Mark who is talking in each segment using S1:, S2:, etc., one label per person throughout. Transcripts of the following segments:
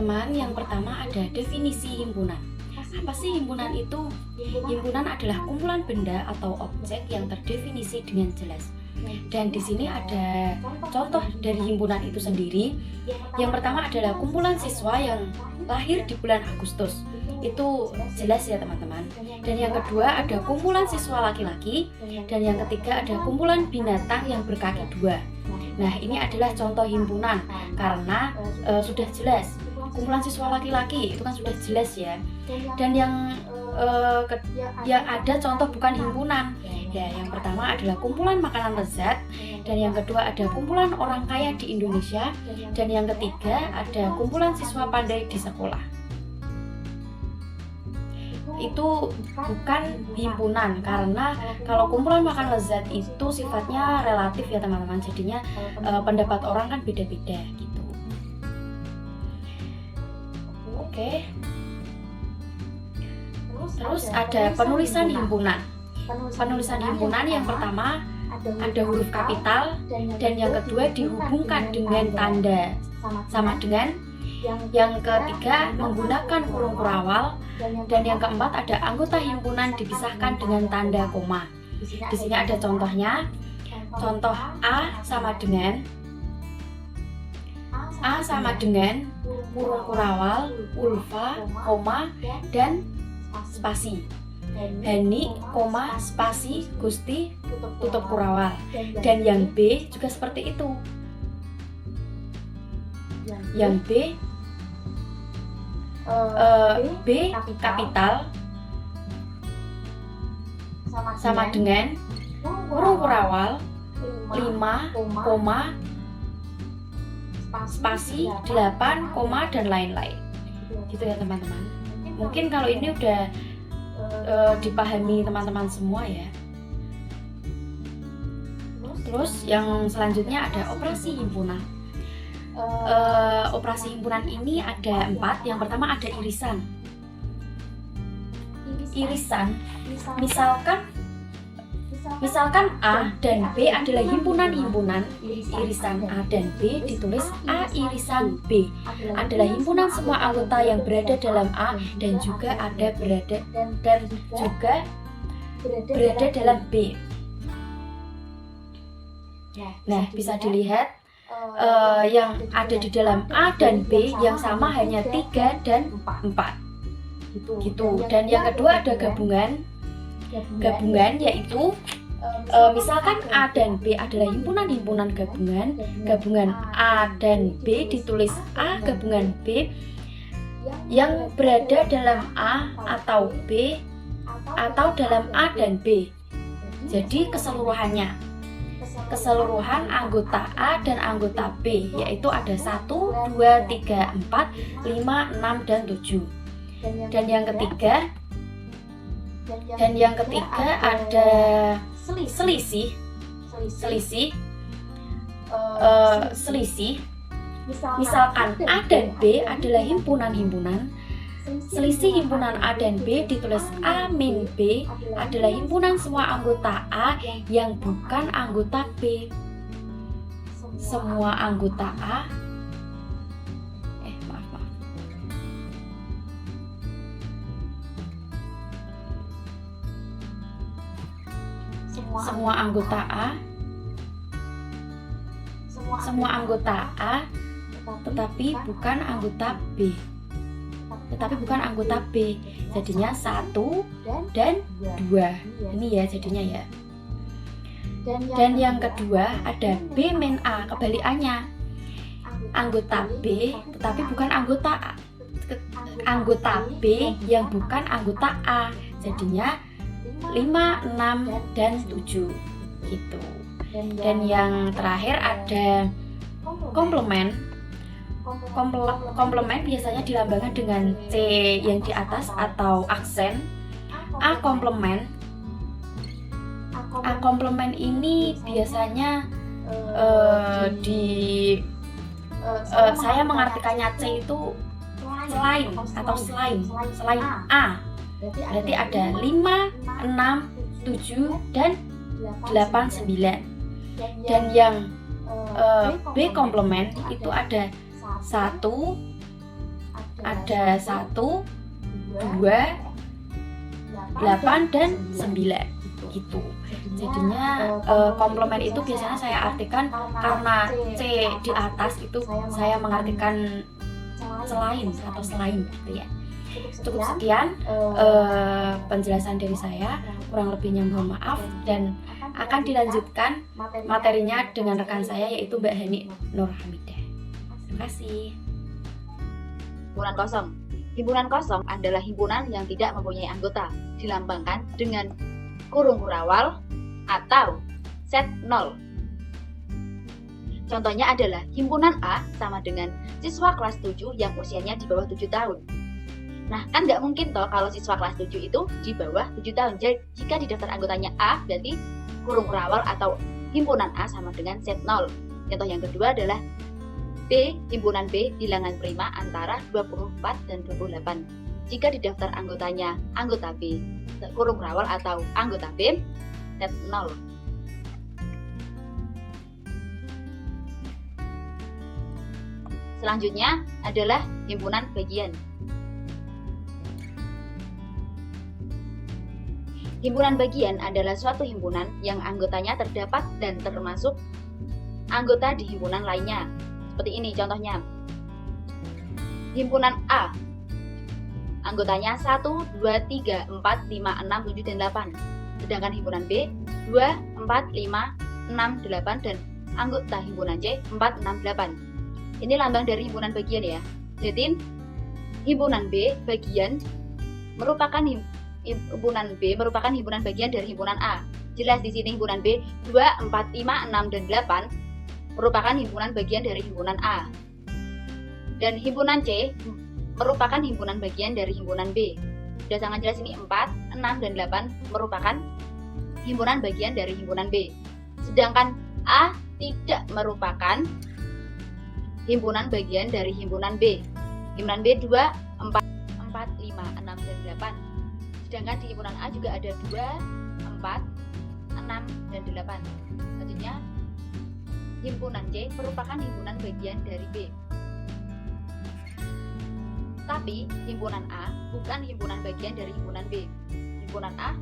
S1: teman-teman, yang pertama ada definisi himpunan. Apa sih himpunan itu? Himpunan adalah kumpulan benda atau objek yang terdefinisi dengan jelas. Dan di sini ada contoh dari himpunan itu sendiri. Yang pertama adalah kumpulan siswa yang lahir di bulan Agustus. Itu jelas ya teman-teman. Dan yang kedua ada kumpulan siswa laki-laki. Dan yang ketiga ada kumpulan binatang yang berkaki dua. Nah, ini adalah contoh himpunan karena sudah jelas. Kumpulan siswa laki-laki itu kan sudah jelas ya. Dan yang ada contoh bukan himpunan. Ya, yang pertama adalah kumpulan makanan lezat, dan yang kedua ada kumpulan orang kaya di Indonesia, dan yang ketiga ada kumpulan siswa pandai di sekolah. Itu bukan himpunan karena kalau kumpulan makan lezat itu sifatnya relatif ya teman-teman. Jadinya pendapat orang kan beda-beda gitu. Oke. Terus ada penulisan himpunan. Penulisan himpunan yang pertama ada huruf kapital, dan yang kedua dihubungkan dengan tanda sama dengan. Yang ketiga menggunakan kurung kurawal, dan yang keempat ada anggota himpunan dipisahkan dengan tanda koma. Di sini ada contohnya. Contoh A sama dengan kurung kurawal, ulfa, koma, dan spasi. Hani, koma, spasi, Gusti, tutup kurawal. Dan yang B juga seperti itu. Yang B kapital sama dengan kurung kurawal 5, koma, spasi 8, koma, dan lain-lain. Gitu ya teman-teman. Mungkin kalau ini udah dipahami teman-teman semua ya. Terus yang selanjutnya ada operasi himpunan. Operasi himpunan ini ada 4. Yang pertama ada irisan. Misalkan A dan B adalah himpunan-himpunan. Irisan A dan B ditulis A irisan B adalah himpunan semua anggota yang berada dalam A dan juga berada dalam B. Nah, bisa dilihat yang ada di dalam A dan B yang sama hanya 3 dan 4 gitu. Dan yang kedua ada gabungan yaitu misalkan A dan B adalah himpunan-himpunan gabungan A dan B ditulis A gabungan B yang berada dalam A atau B atau dalam A dan B. Jadi keseluruhan anggota A dan anggota B yaitu ada 1, 2, 3, 4, 5, 6, dan 7. Dan yang ketiga ada selisih. Misalkan A dan B adalah himpunan-himpunan. Selisih himpunan A dan B ditulis A min B adalah himpunan semua anggota A yang bukan anggota B. Semua anggota A semua anggota A tetapi bukan anggota B. Jadinya 1 dan 2. Ini ya jadinya ya. Dan yang kedua ada B min A, kebalikannya. Anggota B tetapi bukan anggota A. Anggota B yang bukan anggota A. Jadinya 5, 6, dan 7 gitu. Dan yang terakhir ada komplement. Komplement biasanya dilambangkan dengan C yang di atas atau aksen. A komplement ini biasanya saya mengartikannya C itu selain A. Berarti ada 5, 6, 7, dan 8, 9. Dan yang B komplement itu ada 1, ada 1, 2, 8, dan 9 gitu. Jadinya komplement itu biasanya saya artikan karena C di atas itu saya mengartikan selain gitu ya. Cukup sekian penjelasan dari saya, kurang lebihnya mohon maaf, dan akan dilanjutkan materinya dengan rekan saya yaitu Mbak Hani Nur Hamidah. Terima kasih.
S2: Himpunan kosong. Himpunan kosong adalah himpunan yang tidak mempunyai anggota, dilambangkan dengan kurung kurawal atau set 0. Contohnya adalah himpunan A sama dengan siswa kelas 7 yang usianya di bawah 7 tahun. Nah, kan nggak mungkin toh kalau siswa kelas 7 itu di bawah 7 tahun. Jadi, jika di daftar anggotanya A, berarti kurung kurawal atau himpunan A sama dengan set 0. Contoh yang kedua adalah B, himpunan B bilangan prima antara 24 dan 28. Jika di daftar anggotanya anggota B, kurung kurawal atau anggota B, set 0. Selanjutnya adalah himpunan bagian. Himpunan bagian adalah suatu himpunan yang anggotanya terdapat dan termasuk anggota di himpunan lainnya. Seperti ini contohnya. Himpunan A, anggotanya 1, 2, 3, 4, 5, 6, 7, dan 8. Sedangkan himpunan B, 2, 4, 5, 6, 8, dan anggota himpunan C, 4, 6, 8. Ini lambang dari himpunan bagian ya. Jadi, himpunan B bagian merupakan himpunan B merupakan himpunan bagian dari himpunan A. Jelas di sini himpunan B 2, 4, 5, 6, dan 8 merupakan himpunan bagian dari himpunan A. Dan himpunan C merupakan himpunan bagian dari himpunan B. Sudah sangat jelas ini 4, 6, dan 8 merupakan himpunan bagian dari himpunan B. Sedangkan A tidak merupakan himpunan bagian dari himpunan B. Himpunan B 2, 4, 5, 6, dan 8. Sedangkan di himpunan A juga ada 2, 4, 6, dan 8. Selanjutnya, himpunan C merupakan himpunan bagian dari B. Tapi, himpunan A bukan himpunan bagian dari himpunan B. Himpunan A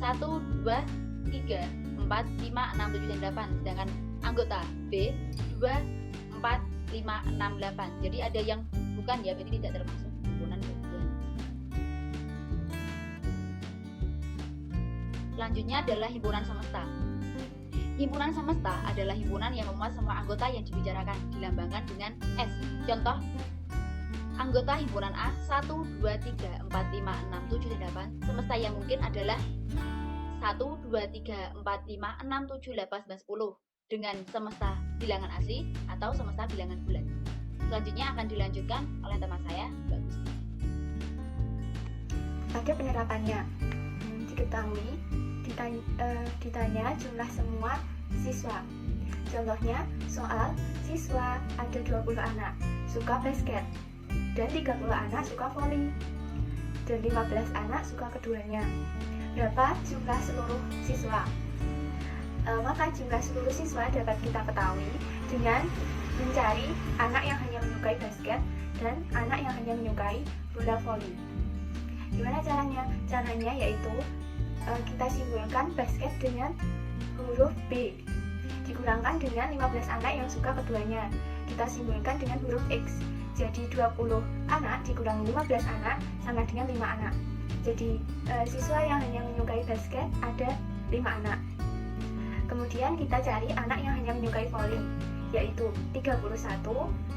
S2: 1, 2, 3, 4, 5, 6, 7, dan 8. Sedangkan anggota B 2, 4, 5, 6, 8. Jadi ada yang bukan ya, berarti tidak termasuk himpunan bagian. Selanjutnya adalah himpunan semesta. Himpunan semesta adalah himpunan yang memuat semua anggota yang dibicarakan, dilambangkan dengan S. Contoh, anggota himpunan A 1, 2, 3, 4, 5, 6, 7, dan 8. Semesta yang mungkin adalah 1, 2, 3, 4, 5, 6, 7, 8, 9, 10 dengan semesta bilangan asli atau semesta bilangan bulat. Selanjutnya akan dilanjutkan oleh teman saya, Mbak Gusti.
S3: Pada penerapannya, diketahui ditanya jumlah semua siswa. Contohnya, soal siswa ada 20 anak suka basket dan 30 anak suka voli dan 15 anak suka keduanya. Berapa jumlah seluruh siswa? Maka jumlah seluruh siswa dapat kita ketahui dengan mencari anak yang hanya menyukai basket dan anak yang hanya menyukai bola voli. Gimana caranya? Caranya yaitu kita simbolkan basket dengan huruf B dikurangkan dengan 15 anak yang suka keduanya. Kita simbolkan dengan huruf X. Jadi 20 anak dikurangi 15 anak sama dengan 5 anak. Jadi siswa yang hanya menyukai basket ada 5 anak. Kemudian kita cari anak yang hanya menyukai voli, yaitu 31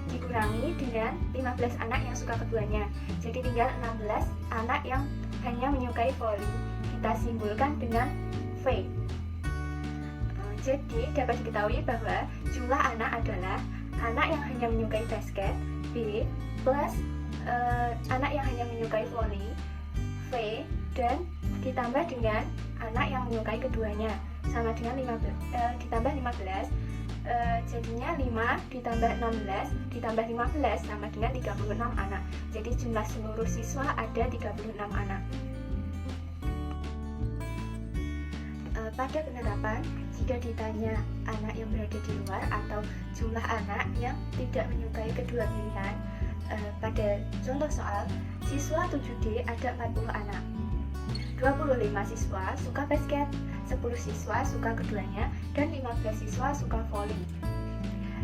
S3: dikurangi dengan 15 anak yang suka keduanya. Jadi tinggal 16 anak yang hanya menyukai voli. Kita simbolkan dengan V. Jadi dapat diketahui bahwa jumlah anak adalah anak yang hanya menyukai basket B plus anak yang hanya menyukai voli V dan ditambah dengan anak yang menyukai keduanya sama dengan 15 ditambah 15 jadinya 5 ditambah 16 ditambah 15 sama dengan 36 anak. Jadi jumlah seluruh siswa ada 36 anak. Pada penerapan, jika ditanya anak yang berada di luar atau jumlah anak yang tidak menyukai kedua pilihan, Pada contoh soal, siswa 7D ada 40 anak. 25 siswa suka basket, 10 siswa suka keduanya, dan 15 siswa suka voli.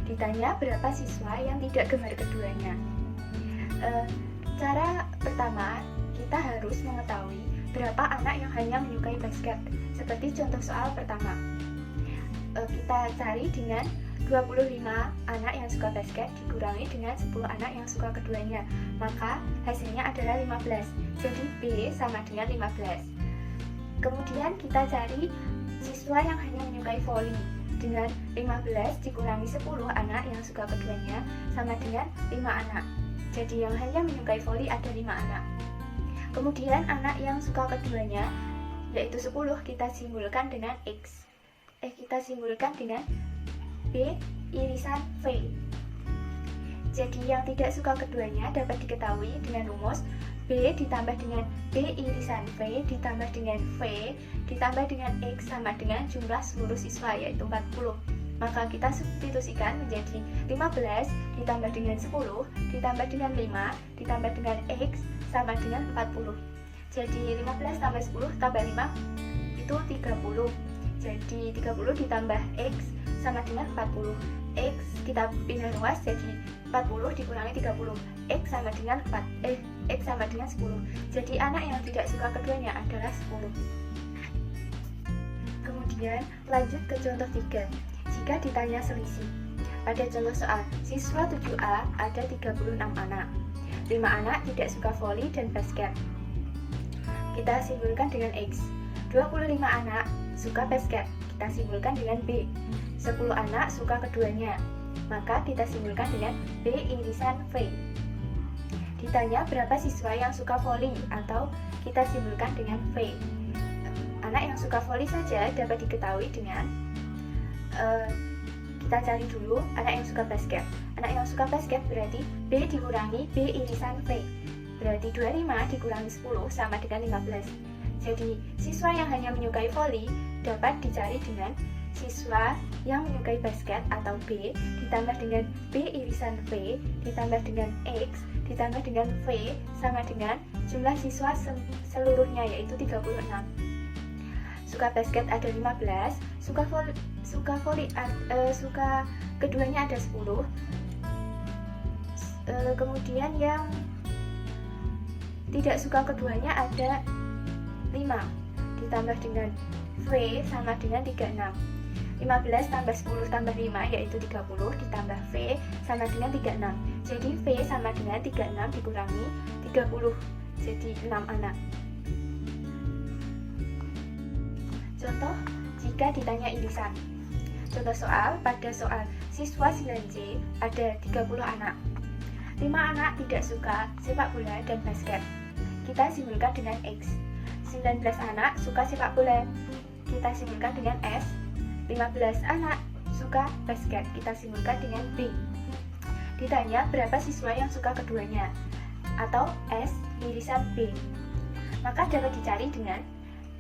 S3: Ditanya berapa siswa yang tidak gemar keduanya. Cara pertama, kita harus mengetahui berapa anak yang hanya menyukai basket. Seperti contoh soal pertama, kita cari dengan 25 anak yang suka basket dikurangi dengan 10 anak yang suka keduanya, maka hasilnya adalah 15. Jadi B sama dengan 15. Kemudian kita cari siswa yang hanya menyukai voli, dengan 15 dikurangi 10 anak yang suka keduanya sama dengan 5 anak. Jadi yang hanya menyukai voli ada 5 anak. Kemudian anak yang suka keduanya yaitu 10 kita simbolkan dengan X. Kita simbolkan dengan B irisan V. Jadi yang tidak suka keduanya dapat diketahui dengan rumus B ditambah dengan B irisan V ditambah dengan V ditambah dengan X sama dengan jumlah seluruh siswa yaitu 40. Maka kita substitusikan menjadi 15 ditambah dengan 10 ditambah dengan 5 ditambah dengan X sama dengan 40. Jadi 15 tambah 10 tambah 5 itu 30. Jadi 30 ditambah X sama dengan 40. X kita pindah ruas jadi 40 dikurangi 30. X sama dengan X sama dengan 10. Jadi anak yang tidak suka keduanya adalah 10. Kemudian lanjut ke contoh 3. Jika ditanya selisih. Pada contoh soal, siswa 7A ada 36 anak. 5 anak tidak suka voli dan basket. Kita simbolkan dengan X. 25 anak suka basket, kita simbolkan dengan B. 10 anak suka keduanya, maka kita simbolkan dengan B irisan V. Ditanya berapa siswa yang suka voli, atau kita simbolkan dengan V. Anak yang suka voli saja dapat diketahui dengan kita cari dulu anak yang suka basket. Anak yang suka basket berarti B dikurangi B irisan V. Berarti 25 dikurangi 10 sama dengan 15. Jadi siswa yang hanya menyukai voli dapat dicari dengan siswa yang menyukai basket atau B ditambah dengan B irisan V ditambah dengan X ditambah dengan V sama dengan jumlah siswa seluruhnya yaitu 36. Suka basket ada 15, suka keduanya ada 10. Kemudian yang tidak suka keduanya ada 5 ditambah dengan V sama dengan 36. 15 tambah 10 tambah 5 yaitu 30 ditambah V sama dengan 36. Jadi V sama dengan 36 dikurangi 30, jadi 6 anak. Contoh jika ditanya irisan. Contoh soal, pada soal siswa 9C ada 30 anak. 5 anak tidak suka sepak bola dan basket. Kita simbolkan dengan X. 19 anak suka sepak bola, kita simbolkan dengan S. 15 anak suka basket, kita simbolkan dengan B. Ditanya berapa siswa yang suka keduanya, atau S irisan B. Maka dapat dicari dengan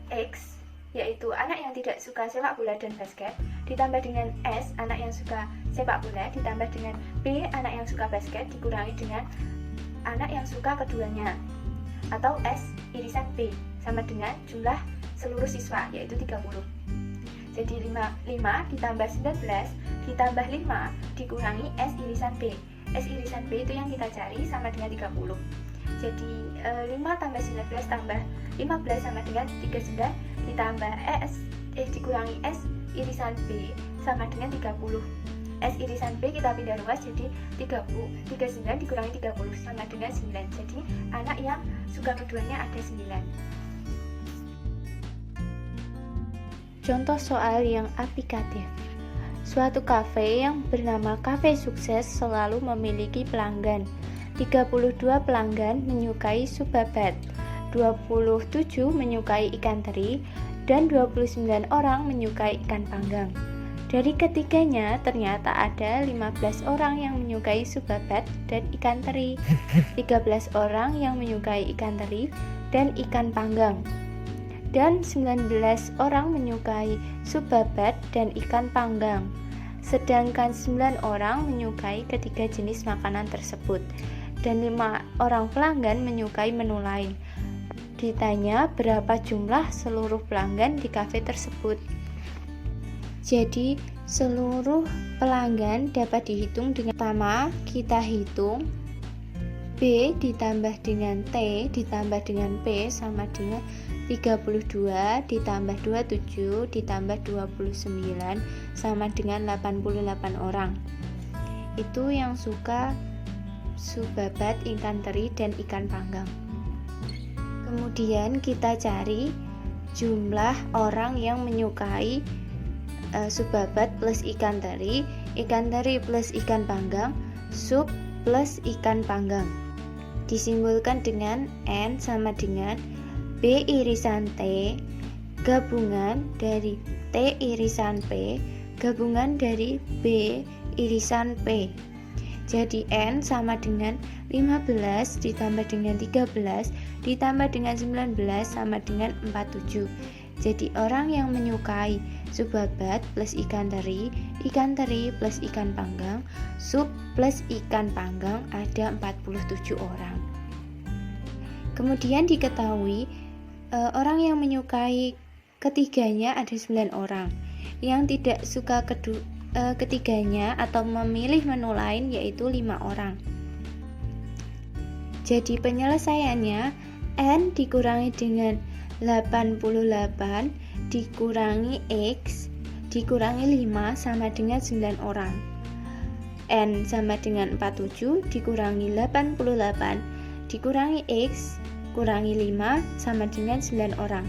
S3: X, yaitu anak yang tidak suka sepak bola dan basket, ditambah dengan S, anak yang suka sepak bola, ditambah dengan B, anak yang suka basket, dikurangi dengan anak yang suka keduanya, atau S irisan B, sama dengan jumlah seluruh siswa, yaitu 30. Jadi 5 ditambah 19 ditambah 5 dikurangi S irisan B. S irisan B itu yang kita cari sama dengan 30. Jadi 5 tambah 19 tambah 15 sama dengan 39 ditambah dikurangi S irisan B sama dengan 30. S irisan B kita pindah ruas jadi 39 dikurangi 30 sama dengan 9. Jadi anak yang suka keduanya ada 9.
S4: Contoh soal yang aplikatif. Suatu kafe yang bernama Kafe Sukses selalu memiliki pelanggan. 32 pelanggan menyukai sup babat, 27 menyukai ikan teri, dan 29 orang menyukai ikan panggang. Dari ketiganya ternyata ada 15 orang yang menyukai sup babat dan ikan teri, 13 orang yang menyukai ikan teri dan ikan panggang, dan 19 orang menyukai sup babat dan ikan panggang. Sedangkan 9 orang menyukai ketiga jenis makanan tersebut. dan 5 orang pelanggan menyukai menu lain. Ditanya berapa jumlah seluruh pelanggan di kafe tersebut. Jadi seluruh pelanggan dapat dihitung dengan pertama kita hitung B ditambah dengan T ditambah dengan P sama dengan 32 ditambah 27 ditambah 29 sama dengan 88 orang. Itu yang suka subabat, ikan teri, dan ikan panggang. Kemudian kita cari jumlah orang yang menyukai subabat plus ikan teri plus ikan panggang, sup plus ikan panggang. Disimbolkan dengan N sama dengan B irisan T gabungan dari T irisan P gabungan dari B irisan P. Jadi N sama dengan 15 ditambah dengan 13 ditambah dengan 19 sama dengan 47. Jadi orang yang menyukai subabat plus ikan teri plus ikan panggang, sup plus ikan panggang ada 47 orang. Kemudian diketahui orang yang menyukai ketiganya ada 9 orang. Yang tidak suka ketiganya atau memilih menu lain yaitu 5 orang. Jadi penyelesaiannya N dikurangi dengan 88 dikurangi X dikurangi 5 sama dengan 9 orang. N sama dengan 47 dikurangi 88 dikurangi X kurangi 5 sama dengan 9 orang.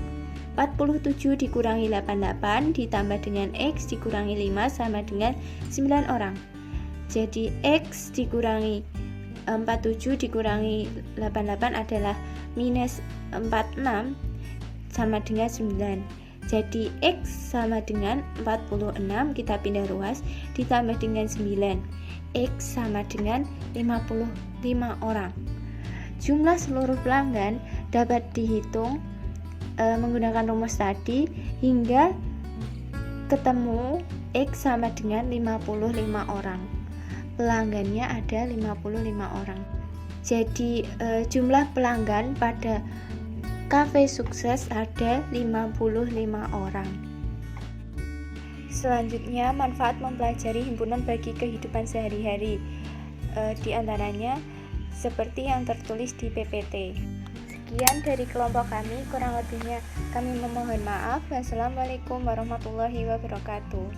S4: 47 dikurangi 88 ditambah dengan X dikurangi 5 sama dengan 9 orang. Jadi X dikurangi 47 dikurangi 88 adalah minus 46 sama dengan 9. Jadi X sama dengan 46, kita pindah ruas, ditambah dengan 9. X sama dengan 55 orang. Jumlah seluruh pelanggan dapat dihitung menggunakan rumus tadi hingga ketemu X sama dengan 55 orang. Pelanggannya ada 55 orang. Jadi jumlah pelanggan pada Cafe Sukses ada 55 orang. Selanjutnya, manfaat mempelajari himpunan bagi kehidupan sehari-hari. Di antaranya seperti yang tertulis di PPT. Sekian dari kelompok kami, kurang lebihnya kami memohon maaf. Wassalamualaikum warahmatullahi wabarakatuh.